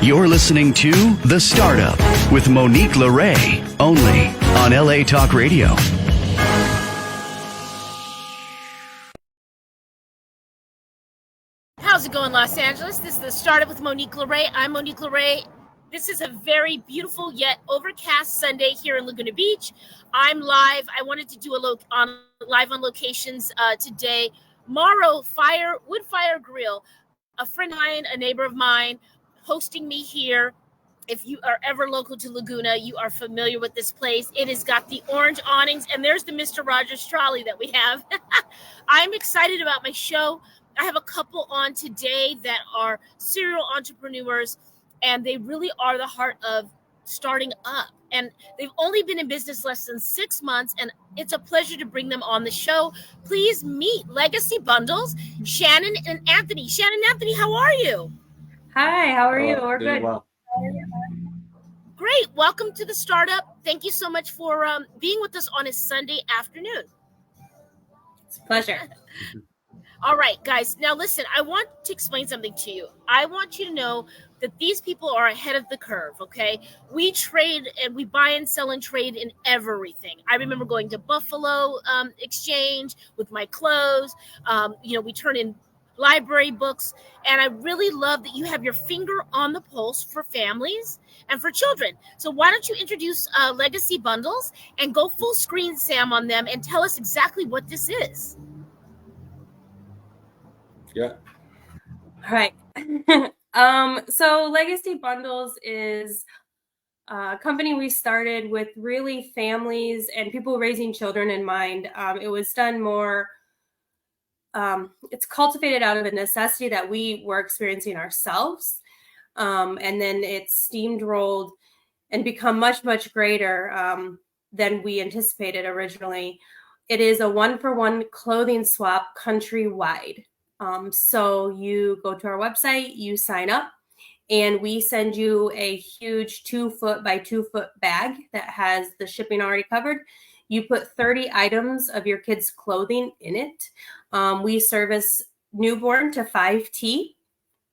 You're listening to The Startup with Monique LeRae, only on LA Talk Radio. How's it going, Los Angeles? This is The Startup with Monique LeRae. I'm Monique LeRae. This is a very beautiful yet overcast Sunday here in Laguna Beach. I'm live. I wanted to do live on locations today. Morrow Wood Fire Grill, a friend of mine, a neighbor of mine, hosting me here. If you are ever local to Laguna, you are familiar with this place. It has got the orange awnings, and there's the Mr. Rogers trolley that we have. I'm excited about my show. I have a couple on today that are serial entrepreneurs, and they really are the heart of starting up. And they've only been in business less than 6 months, and it's a pleasure to bring them on the show. Please meet Legacy Bundles, Shannon and Anthony. Shannon and Anthony, how are you? Hi, how are you? We're good. Well. Great. Welcome to the Startup. Thank you so much for being with us on a Sunday afternoon. It's a pleasure. All right, guys. Now, listen, I want to explain something to you. I want you to know that these people are ahead of the curve, okay? We trade and we buy and sell and trade in everything. I remember going to Buffalo Exchange with my clothes. We turn in library books, and I really love that you have your finger on the pulse for families and for children. So why don't you introduce Legacy Bundles and go full screen, Sam, on them and tell us exactly what this is. Yeah. All right. So Legacy Bundles is a company we started with really families and people raising children in mind. It was done more it's cultivated out of a necessity that we were experiencing ourselves. And then it's steamrolled and become much, much greater than we anticipated originally. It is a 1-for-1 clothing swap countrywide. So you go to our website, you sign up, and we send you a huge 2-foot by 2-foot bag that has the shipping already covered. You put 30 items of your kids' clothing in it. We service newborn to 5T.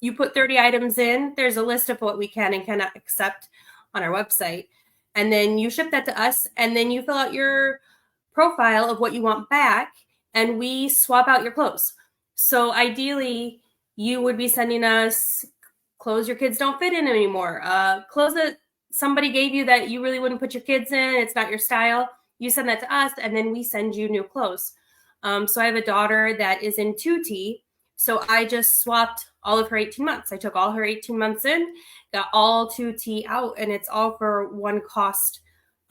You put 30 items in. There's a list of what we can and cannot accept on our website. And then you ship that to us, and then you fill out your profile of what you want back, and we swap out your clothes. So ideally, you would be sending us clothes your kids don't fit in anymore, clothes that somebody gave you that you really wouldn't put your kids in. It's not your style. You send that to us, and then we send you new clothes. So I have a daughter that is in 2T. So I just swapped all of her 18 months. I took all her 18 months in, got all 2T out, and it's all for one cost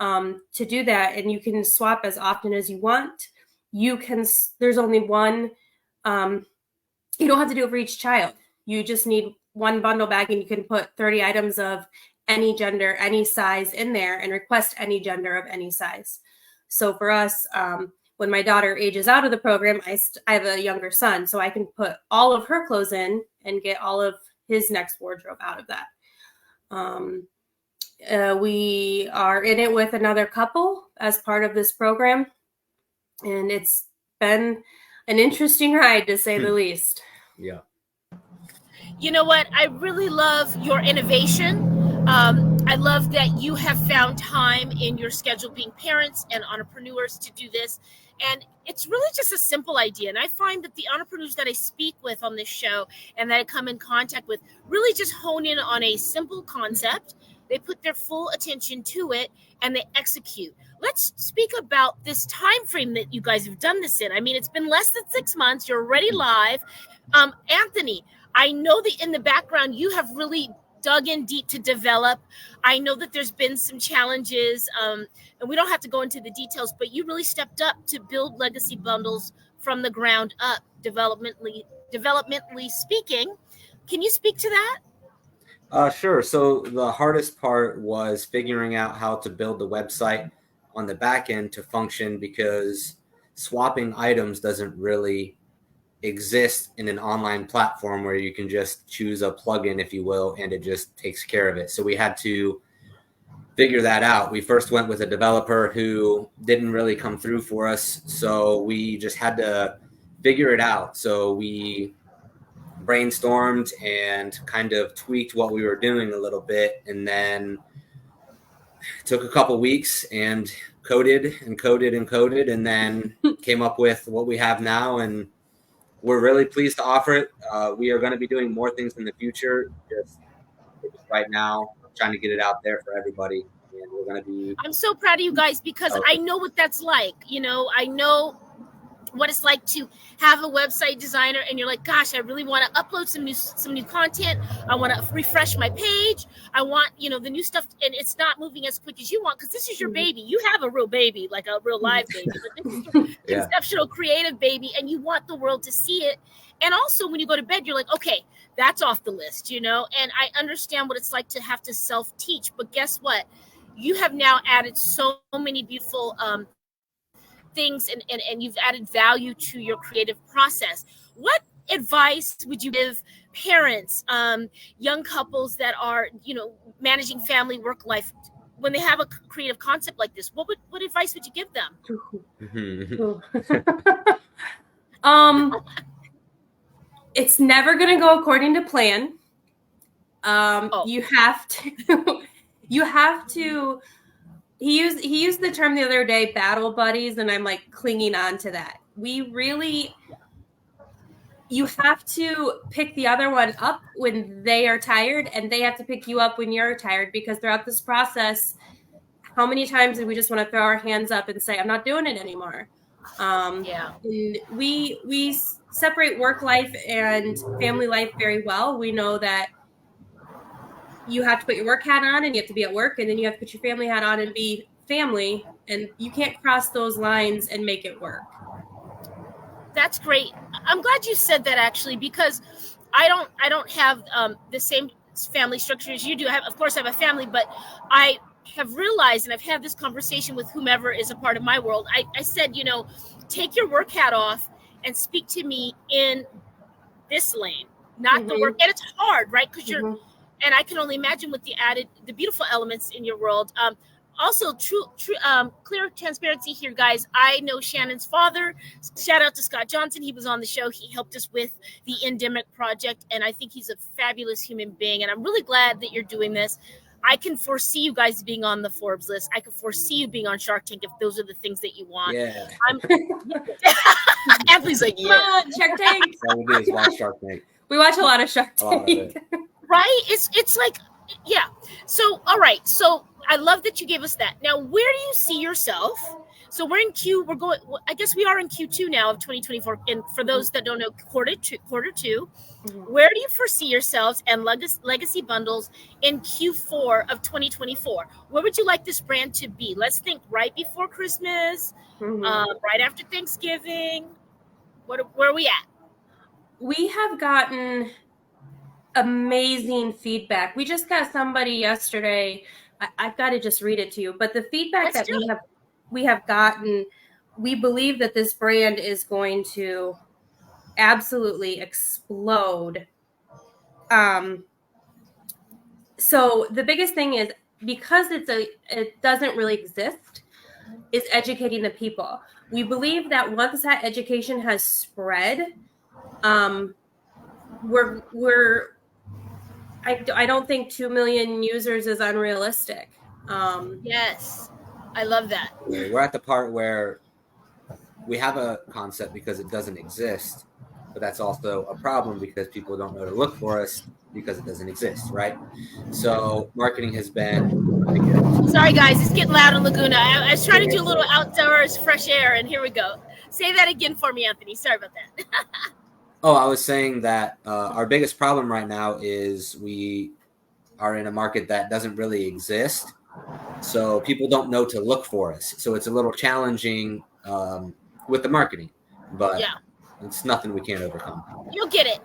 to do that. And you can swap as often as you want. There's only one, you don't have to do it for each child. You just need one bundle bag, and you can put 30 items of any gender, any size in there, and request any gender of any size. So for us, when my daughter ages out of the program, I have a younger son, so I can put all of her clothes in and get all of his next wardrobe out of that. We are in it with another couple as part of this program, and it's been an interesting ride, to say the least. Yeah. You know what? I really love your innovation. I love that you have found time in your schedule being parents and entrepreneurs to do this. And it's really just a simple idea. And I find that the entrepreneurs that I speak with on this show and that I come in contact with really just hone in on a simple concept. They put their full attention to it and they execute. Let's speak about this time frame that you guys have done this in. I mean, it's been less than 6 months. You're already live. Anthony, I know that in the background, you have really dug in deep to develop. I know that there's been some challenges, and we don't have to go into the details, but you really stepped up to build Legacy Bundles from the ground up, developmentally speaking. Can you speak to that? Sure. So the hardest part was figuring out how to build the website on the back end to function, because swapping items doesn't really exist in an online platform where you can just choose a plugin, if you will, and it just takes care of it. So we had to figure that out. We first went with a developer who didn't really come through for us, so we just had to figure it out. So we brainstormed and kind of tweaked what we were doing a little bit, and then took a couple weeks and coded and coded and coded, and then came up with what we have now. And we're really pleased to offer it. We are going to be doing more things in the future. Just right now, trying to get it out there for everybody. And we're going to be. I'm so proud of you guys because I know what that's like. I know what it's like to have a website designer and you're like, gosh, I really want to upload some new content. I want to refresh my page. I want, the new stuff, and it's not moving as quick as you want because this is your baby. You have a real baby, like a real live baby. But this is your conceptual creative baby, and you want the world to see it. And also when you go to bed, you're like, okay, that's off the list, and I understand what it's like to have to self-teach. But guess what? You have now added so many beautiful things and you've added value to your creative process. What advice would you give parents, young couples that are, managing family work life when they have a creative concept like this? What advice would you give them? It's never going to go according to plan. You have to He used the term the other day, battle buddies, and I'm like clinging on to that. You have to pick the other one up when they are tired, and they have to pick you up when you're tired, because throughout this process, how many times did we just want to throw our hands up and say, I'm not doing it anymore? And we separate work life and family life very well. We know that you have to put your work hat on and you have to be at work, and then you have to put your family hat on and be family, and you can't cross those lines and make it work. That's great. I'm glad you said that, actually, because I don't have the same family structure as you do. Of course, I have a family, but I have realized, and I've had this conversation with whomever is a part of my world. I said, take your work hat off and speak to me in this lane, not the work. And it's hard, right? Because you're, and I can only imagine with the beautiful elements in your world. Also, true, clear transparency here, guys. I know Shannon's father. Shout out to Scott Johnson. He was on the show. He helped us with the Endemic project, and I think he's a fabulous human being. And I'm really glad that you're doing this. I can foresee you guys being on the Forbes list. I can foresee you being on Shark Tank if those are the things that you want. Yeah. Anthony's like, yeah. Come on, Shark Tank. All we do is watch Shark Tank. We watch a lot of Shark Tank. Right? It's like, yeah. So, all right. So I love that you gave us that. Now, where do you see yourself? So we're in I guess we are in Q2 now of 2024. And for those that don't know, quarter two, where do you foresee yourselves and Legacy Bundles in Q4 of 2024? Where would you like this brand to be? Let's think right before Christmas, right after Thanksgiving. Where are we at? We have gotten amazing feedback. We just got somebody yesterday. I've got to just read it to you. But the feedback we have gotten, we believe that this brand is going to absolutely explode. So the biggest thing is, because it doesn't really exist, is educating the people. We believe that once that education has spread, I don't think 2 million users is unrealistic. Yes, I love that. We're at the part where we have a concept because it doesn't exist, but that's also a problem because people don't know to look for us because it doesn't exist, right? So marketing has been... Sorry, guys, it's getting loud in Laguna. I was trying to do a little outdoors fresh air, and here we go. Say that again for me, Anthony. Sorry about that. Oh, I was saying that our biggest problem right now is we are in a market that doesn't really exist. So people don't know to look for us. So it's a little challenging with the marketing, but it's nothing we can't overcome. You'll get it.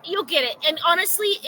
And honestly,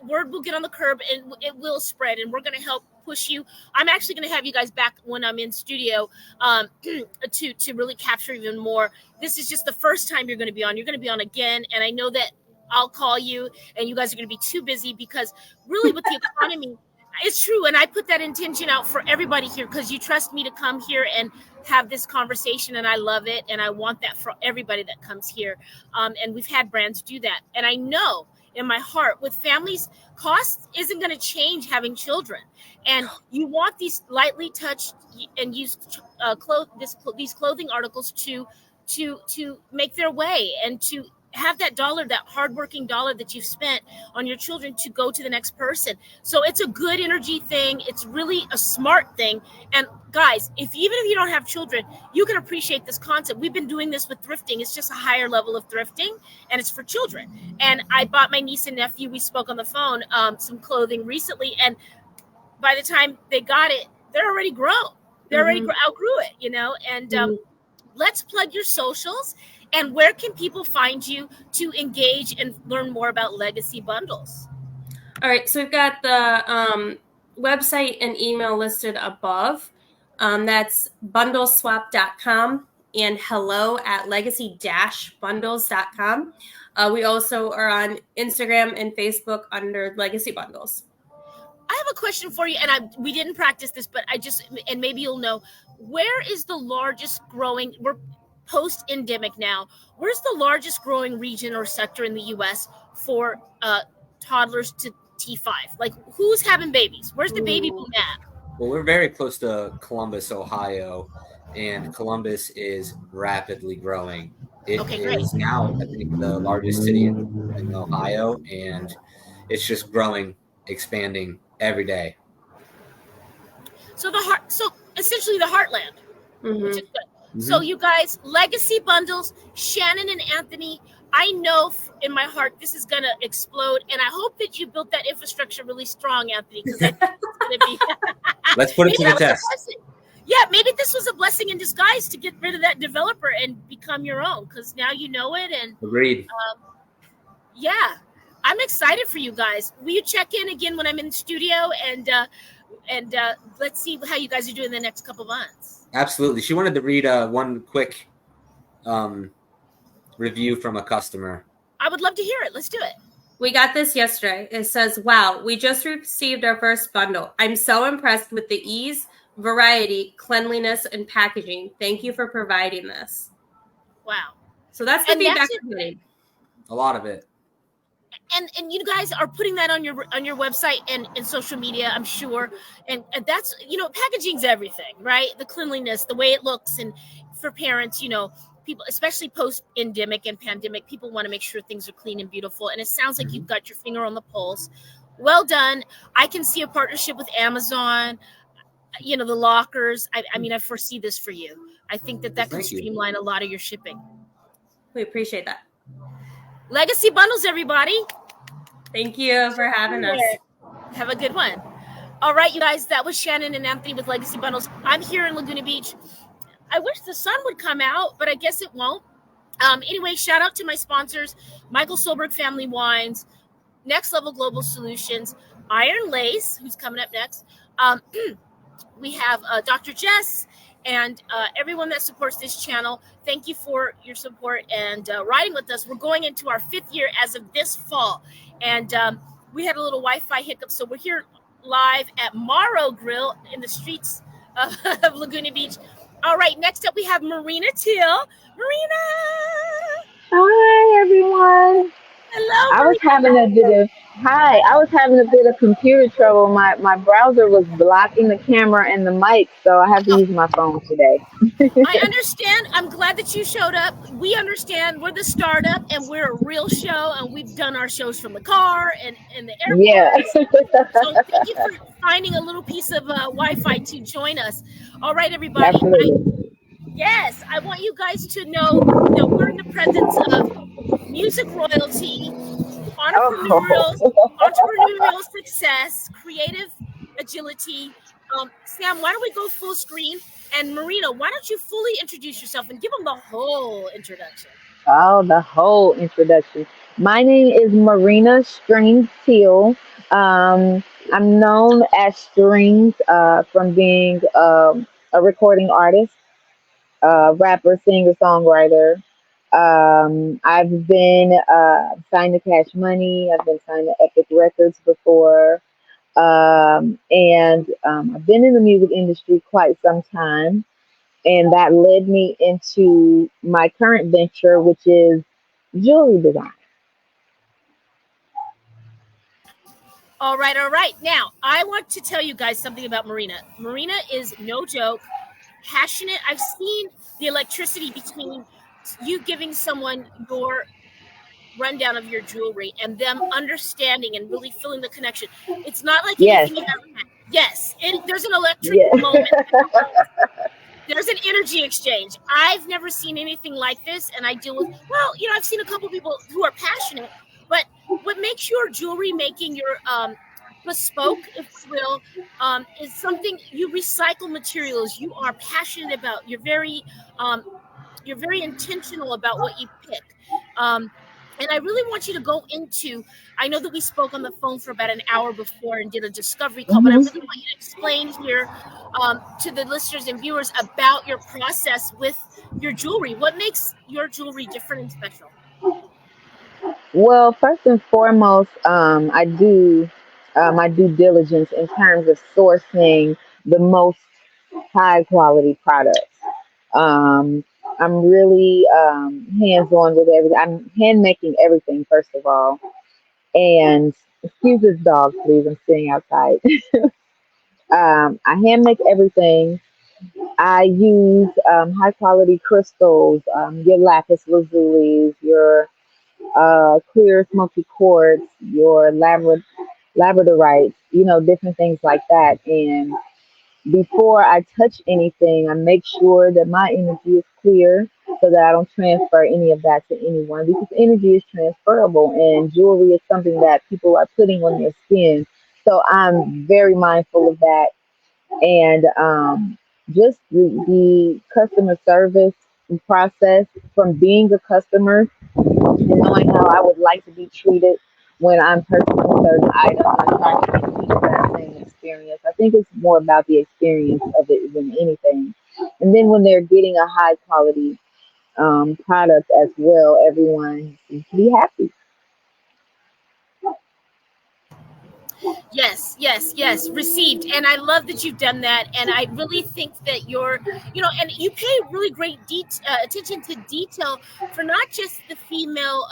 word will get on the curb and it will spread, and we're going to help push you. I'm actually going to have you guys back when I'm in studio to really capture even more. This is just the first time you're going to be on. You're going to be on again. And I know that I'll call you and you guys are going to be too busy because really with the economy, It's true, and I put that intention out for everybody here because you trust me to come here and have this conversation, and I love it, and I want that for everybody that comes here. And we've had brands do that, and I know in my heart, with families, cost isn't going to change having children, and you want these lightly touched and used these clothing articles to make their way and to have that dollar, that hardworking dollar that you've spent on your children, to go to the next person. So it's a good energy thing. It's really a smart thing. And guys, even if you don't have children, you can appreciate this concept. We've been doing this with thrifting. It's just a higher level of thrifting, and it's for children. And I bought my niece and nephew, we spoke on the phone, some clothing recently. And by the time they got it, they're already grown. They already outgrew it, and let's plug your socials. And where can people find you to engage and learn more about Legacy Bundles? All right, so we've got the website and email listed above. That's bundleswap.com and hello@legacy-bundles.com. We also are on Instagram and Facebook under Legacy Bundles. I have a question for you, and we didn't practice this, but and maybe you'll know, where is the largest growing, we're post-endemic now, where's the largest growing region or sector in the U.S. for toddlers to T5? Like, who's having babies? Where's the baby boom at? Well, we're very close to Columbus, Ohio, and Columbus is rapidly growing. It is now, I think, the largest city in Ohio, and it's just growing, expanding every day. So essentially the heartland, which is good. So you guys, Legacy Bundles, Shannon and Anthony, I know in my heart this is going to explode, and I hope that you built that infrastructure really strong, Anthony, because I think it's going to be... Let's put it to the test. Yeah, maybe this was a blessing in disguise to get rid of that developer and become your own, because now you know it. And agreed. Yeah, I'm excited for you guys. Will you check in again when I'm in the studio, and let's see how you guys are doing the next couple months. Absolutely. She wanted to read one quick review from a customer. I would love to hear it. Let's do it. We got this yesterday. It says, wow, we just received our first bundle. I'm so impressed with the ease, variety, cleanliness, and packaging. Thank you for providing this. Wow. So that's the feedback we're getting. A lot of it. And you guys are putting that on your website and social media, I'm sure. And that's, packaging's everything, right? The cleanliness, the way it looks. And for parents, people, especially post-endemic and pandemic, people want to make sure things are clean and beautiful. And it sounds like you've got your finger on the pulse. Well done. I can see a partnership with Amazon, the lockers. I mean, I foresee this for you. I think that can streamline a lot of your shipping. We appreciate that. Legacy Bundles, everybody. Thank you for having us. Have a good one. All right, you guys, that was Shannon and Anthony with Legacy Bundles. I'm here in Laguna Beach. I wish the sun would come out, but I guess it won't. Anyway, shout out to my sponsors, Michael Solberg Family Wines, Next Level Global Solutions, Iron Lace, who's coming up next. We have Dr. Jess, and everyone that supports this channel. Thank you for your support and riding with us. We're going into our 5th year as of this fall. And we had a little Wi-Fi hiccup, so we're here live at Morrow Grill in the streets of Laguna Beach. All right, next up we have Marina Till. Marina! Hi, everyone. Hello. I was having a bit of computer trouble. My browser was blocking the camera and the mic, so I have to use my phone today. I understand. I'm glad that you showed up. We understand. We're the startup, and we're a real show, and we've done our shows from the car and the airport. Yeah. So thank you for finding a little piece of Wi-Fi to join us. All right, everybody. Absolutely. Yes, I want you guys to know that we're in the presence of music royalty, entrepreneurial success, creative agility. Sam, why don't we go full screen? And Marina, why don't you fully introduce yourself and give them the whole introduction? Oh, the whole introduction. My name is Marina Strings Teal. I'm known as Strings from being a recording artist, rapper, singer, songwriter. I've been signed to Cash Money. I've been signed to Epic Records before. I've been in the music industry quite some time, and that led me into my current venture, which is jewelry design. All right, all right. Now, I want to tell you guys something about Marina. Marina is no joke, passionate. I've seen the electricity between you giving someone your rundown of your jewelry and them understanding and really feeling the connection. It's not like Yes, anything you've ever had. Yes, there's an electric yeah. moment. There's an energy exchange. I've never seen anything like this, and I deal with, well, I've seen a couple people who are passionate, but what makes your jewelry making your bespoke, if we will, is something you recycle materials you are passionate about. You're very intentional about what you pick. Um, and I really want you to go into, I know that we spoke on the phone for about an hour before and did a discovery call, but I Hmm. really want you to explain here to the listeners and viewers about your process with your jewelry. What makes your jewelry different and special? Well, first and foremost, I do my due diligence in terms of sourcing the most high quality products. Um, I'm really hands on with everything. I'm hand making everything first of all, and excuse this dog, please. I'm sitting outside. I hand make everything. I use high quality crystals, your lapis lazulis, your clear smoky quartz, your labradorites, different things like that. And before I touch anything, I make sure that my energy is clear so that I don't transfer any of that to anyone because energy is transferable and jewelry is something that people are putting on their skin. So I'm very mindful of that. And just the customer service process from being a customer and knowing how I would like to be treated when I'm purchasing certain items and trying to repeat that same experience. I think it's more about the experience of it than anything. And then when they're getting a high quality product as well, everyone seems to be happy. Yes, yes, yes, received. And I love that you've done that. And I really think that and you pay really great attention to detail for not just the female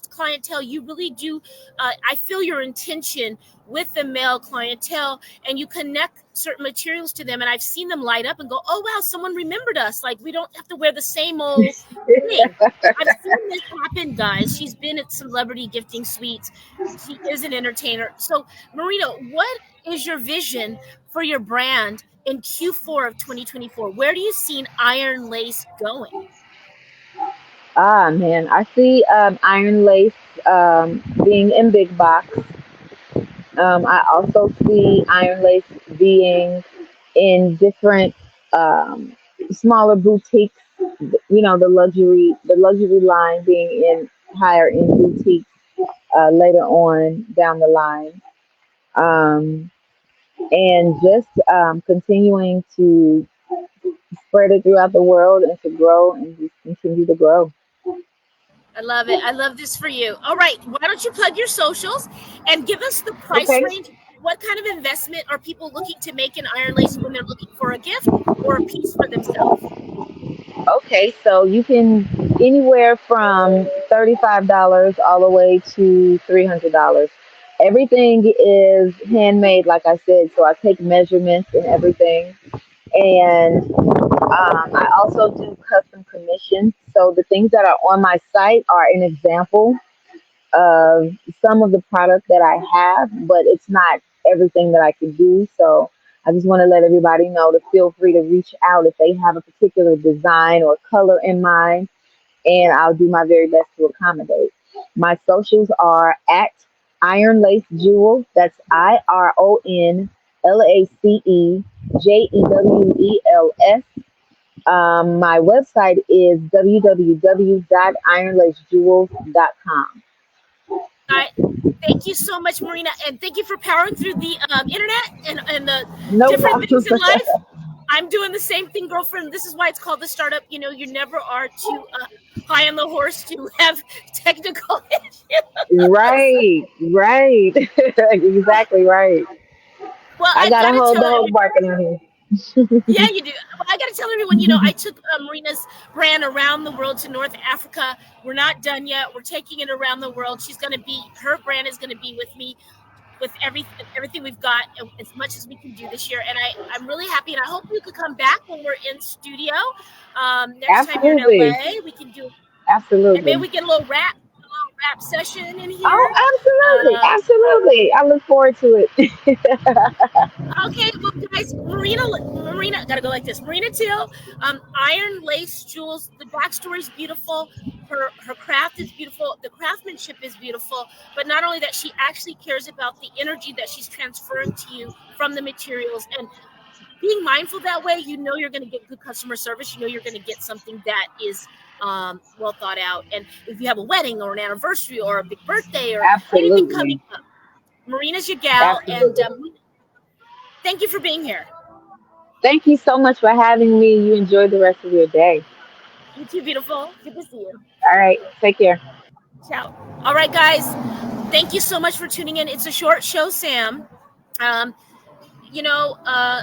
clientele. You really do. I feel your intention with the male clientele, and you connect certain materials to them. And I've seen them light up and go, oh, wow, someone remembered us. Like, we don't have to wear the same old thing. I've seen this happen, guys. She's been at celebrity gifting suites. She is an entertainer. So, Marina, what is your vision for your brand in Q4 of 2024? Where do you see Iron Lace going? Ah, man, I see Iron Lace being in big box. I also see Iron Lace being in different smaller boutiques. The luxury line being in higher end boutiques later on down the line, um, and just continuing to spread it throughout the world and to grow and just continue to grow. I love it. I love this for you. All right. Why don't you plug your socials and give us the price Okay. range? What kind of investment are people looking to make in Iron Lace when they're looking for a gift or a piece for themselves? Okay, so you can anywhere from $35 all the way to $300. Everything is handmade, like I said, so I take measurements and everything. And I also do custom commissions. So the things that are on my site are an example of some of the product that I have, but it's not everything that I can do. So I just want to let everybody know to feel free to reach out if they have a particular design or color in mind, and I'll do my very best to accommodate. My socials are at Iron Lace Jewel. That's IronLaceJewels. My website is www.ironlacejewels.com. I thank you so much, Marina, and thank you for powering through the internet and the No different problem. things in life. I'm doing the same thing, girlfriend. This is why it's called the startup. You never are too high on the horse to have technical issues. Right, right. Exactly right. Well, I I've got got a to whole tell dog everyone. barking out here. Yeah, you do. Well, I got to tell everyone, I took Marina's brand around the world to North Africa. We're not done yet. We're taking it around the world. Her brand is going to be with me with everything we've got as much as we can do this year. And I'm really happy. And I hope you could come back when we're in studio. Next time you're in Absolutely. LA, we can do, and maybe Absolutely. we get a little rap session in here. Oh, absolutely. Um, Absolutely. I look forward to it. Okay, well, guys, Marina, gotta go like this. Marina Teal, iron lace jewels. The backstory is beautiful. Her craft is beautiful. The craftsmanship is beautiful. But not only that, she actually cares about the energy that she's transferring to you from the materials. And being mindful that way, you're going to get good customer service. You're going to get something that is well thought out. And if you have a wedding or an anniversary or a big birthday or anything coming Absolutely. up, Marina's your gal. And Absolutely. thank you for being here. Thank you so much for having me. You enjoy the rest of your day. You too, beautiful. Good to see you. All right. Take care. Ciao. All right, guys. Thank you so much for tuning in. It's a short show, Sam. Um, you know, uh,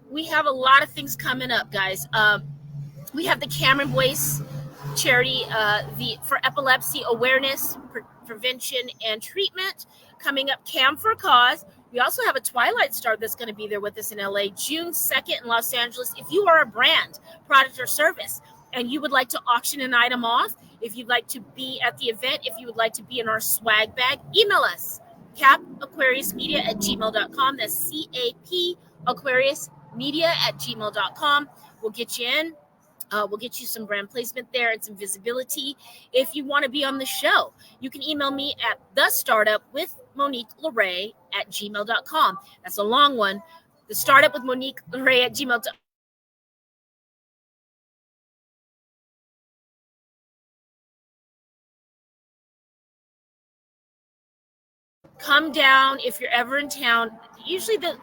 we have a lot of things coming up, guys. We have the Cameron Boyce charity, for epilepsy awareness, prevention, and treatment coming up. Cam for a Cause. We also have a Twilight Star that's going to be there with us in LA, June 2nd in Los Angeles. If you are a brand, product, or service, and you would like to auction an item off, if you'd like to be at the event, if you would like to be in our swag bag, email us, capaquariusmedia@gmail.com. That's CAP Aquarius media@gmail.com. We'll get you in. We'll get you some brand placement there and some visibility. If you want to be on the show, you can email me at thestartupwithmoniqueleray@gmail.com. That's a long one. The startup with Monique Leray at gmail.com. Come down if you're ever in town. Usually the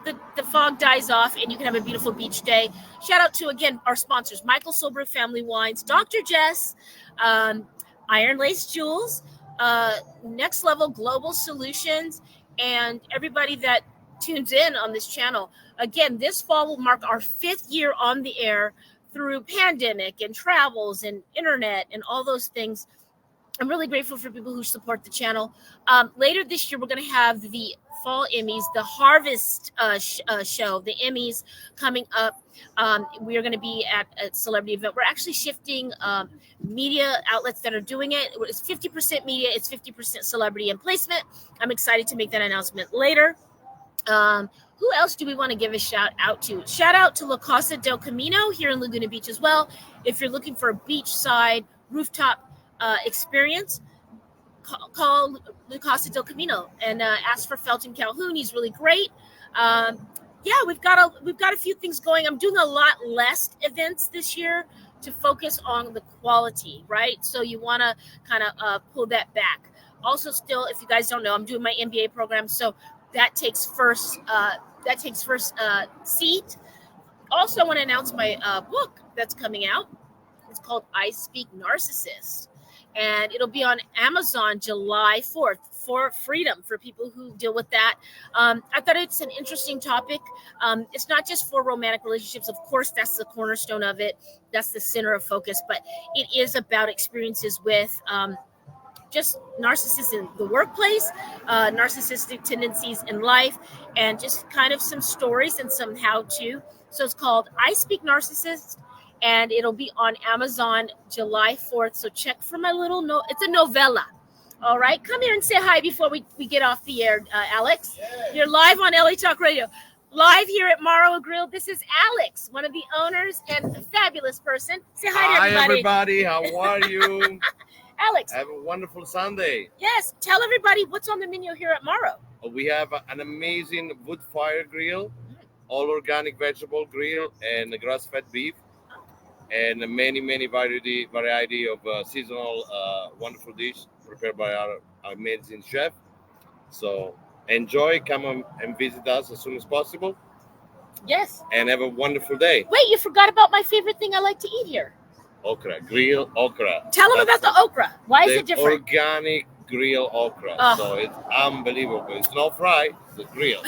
fog dies off and you can have a beautiful beach day. Shout out to, again, our sponsors, Michael Sober Family Wines, Dr. Jess, um, Iron Lace Jewels, Next Level Global Solutions, and everybody that tunes in on this channel. Again, this fall will mark our 5th year on the air through pandemic and travels and internet and all those things. I'm really grateful for people who support the channel. Later this year, we're going to have the Fall Emmys, the Harvest show, the Emmys coming up. We are going to be at a celebrity event. We're actually shifting media outlets that are doing it. It's 50% media, it's 50% celebrity and placement. I'm excited to make that announcement later. Who else do we want to give a shout out to? Shout out to La Casa del Camino here in Laguna Beach as well. If you're looking for a beachside rooftop experience, call La Casa del Camino and ask for Felton Calhoun. He's really great. Yeah, we've got a few things going. I'm doing a lot less events this year to focus on the quality, right? So you want to kind of pull that back. Also, still, if you guys don't know, I'm doing my MBA program, so that takes first seat. Also, I want to announce my book that's coming out. It's called I Speak Narcissist, and it'll be on Amazon July 4th for freedom for people who deal with that. I thought it's an interesting topic. It's not just for romantic relationships. Of course, that's the cornerstone of it. That's the center of focus, but it is about experiences with just narcissists in the workplace, narcissistic tendencies in life, and just kind of some stories and some how-to. So it's called I Speak Narcissist, and it'll be on Amazon July 4th. So check for my little it's a novella. All right, come here and say hi before we get off the air, Alex. You're live on LA Talk Radio. Live here at Morrow Grill. This is Alex, one of the owners and a fabulous person. Say hi to everybody. Hi, everybody. How are you? Alex. Have a wonderful Sunday. Yes, tell everybody what's on the menu here at Morrow. We have an amazing wood fire grill, all organic vegetable grill, and grass-fed beef, and many variety of seasonal wonderful dish prepared by our amazing chef. So enjoy, come and visit us as soon as possible. Yes. And have a wonderful day. Wait, you forgot about my favorite thing I like to eat here. Okra, grill okra. Tell them about the okra. Why is it different? Organic grill okra. Oh. So it's unbelievable. It's not fried, it's a grill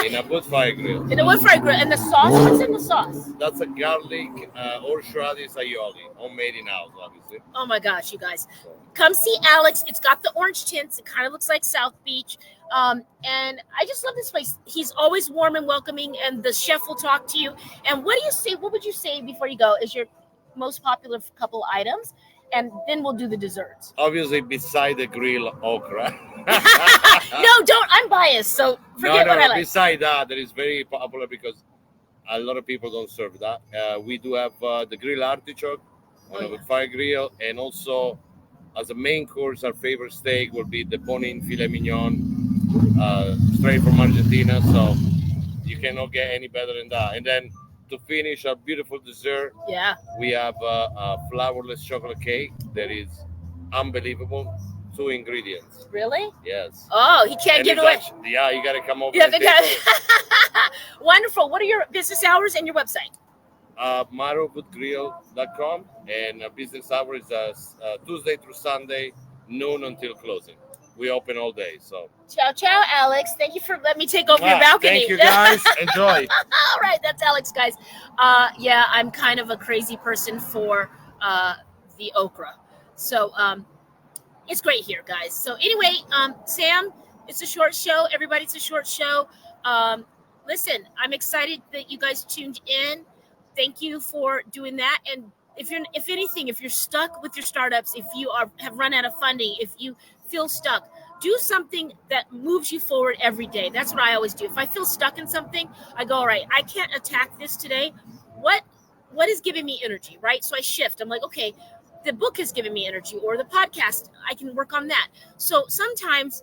in a wood fire grill. In a wood fire grill. And the sauce, what's in the sauce? That's a garlic horseradish aioli, homemade in house, obviously. Oh my gosh, you guys. Come see Alex. It's got the orange tints. It kind of looks like South Beach. And I just love this place. He's always warm and welcoming, and the chef will talk to you. And what do you say? What would you say before you go is your most popular couple items? And then we'll do the desserts. Obviously, beside the grill okra. No, don't. I'm biased, so forget what I like. Beside that is very popular because a lot of people don't serve that. We do have the grill artichoke on a fire grill, and also as a main course, our favorite steak will be the bone-in filet mignon, straight from Argentina. So you cannot get any better than that. And then to finish our beautiful dessert, we have a flourless chocolate cake that is unbelievable. 2 ingredients. Really? Yes. Oh, he can't give away. Yeah, you got to come over. Wonderful. What are your business hours and your website? MaroFoodGrill.com, and business hours is Tuesday through Sunday, noon until closing. We open all day. So ciao, ciao, Alex. Thank you for letting me take over your balcony. Thank you, guys. Enjoy. All right, that's Alex, guys. Yeah, I'm kind of a crazy person for the okra. So it's great here, guys. So anyway, Sam, it's a short show. Everybody, it's a short show. Listen, I'm excited that you guys tuned in. Thank you for doing that. And if you're stuck with your startups, if you have run out of funding, if you feel stuck, do something that moves you forward every day. That's what I always do. If I feel stuck in something, I go, all right, I can't attack this today. What is giving me energy, right? So I shift. I'm like, okay, the book is giving me energy, or the podcast, I can work on that. So sometimes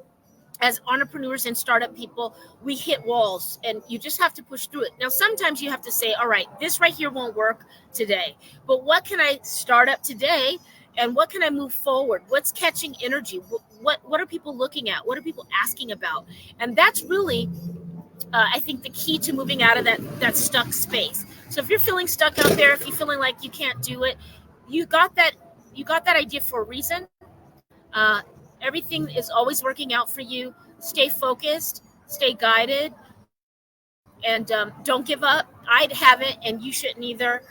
as entrepreneurs and startup people, we hit walls and you just have to push through it. Now, sometimes you have to say, all right, this right here won't work today, but what can I start up today? And what can I move forward? What's catching energy? What are people looking at? What are people asking about? And that's really, I think, the key to moving out of that stuck space. So if you're feeling stuck out there, if you're feeling like you can't do it, you got that idea for a reason. Everything is always working out for you. Stay focused, stay guided, and don't give up. I haven't, and you shouldn't either.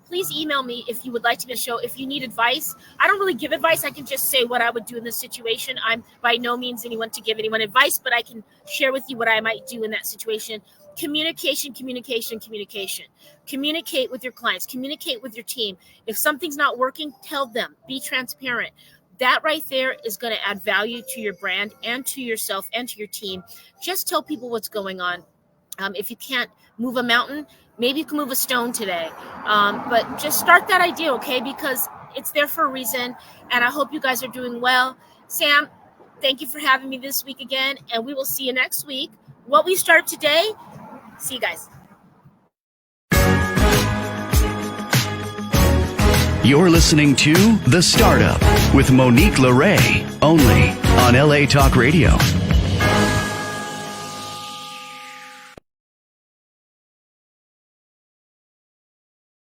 Please email me if you would like to be on the show. If you need advice, I don't really give advice. I can just say what I would do in this situation. I'm by no means anyone to give anyone advice, but I can share with you what I might do in that situation. Communication. Communicate with your clients. Communicate with your team. If something's not working, tell them. Be transparent. That right there is going to add value to your brand and to yourself and to your team. Just tell people what's going on. If you can't move a mountain, maybe you can move a stone today. But just start that idea, okay? Because it's there for a reason. And I hope you guys are doing well. Sam, thank you for having me this week again. And we will see you next week. What we start today, see you guys. You're listening to The Startup with Monique LeRae, only on LA Talk Radio.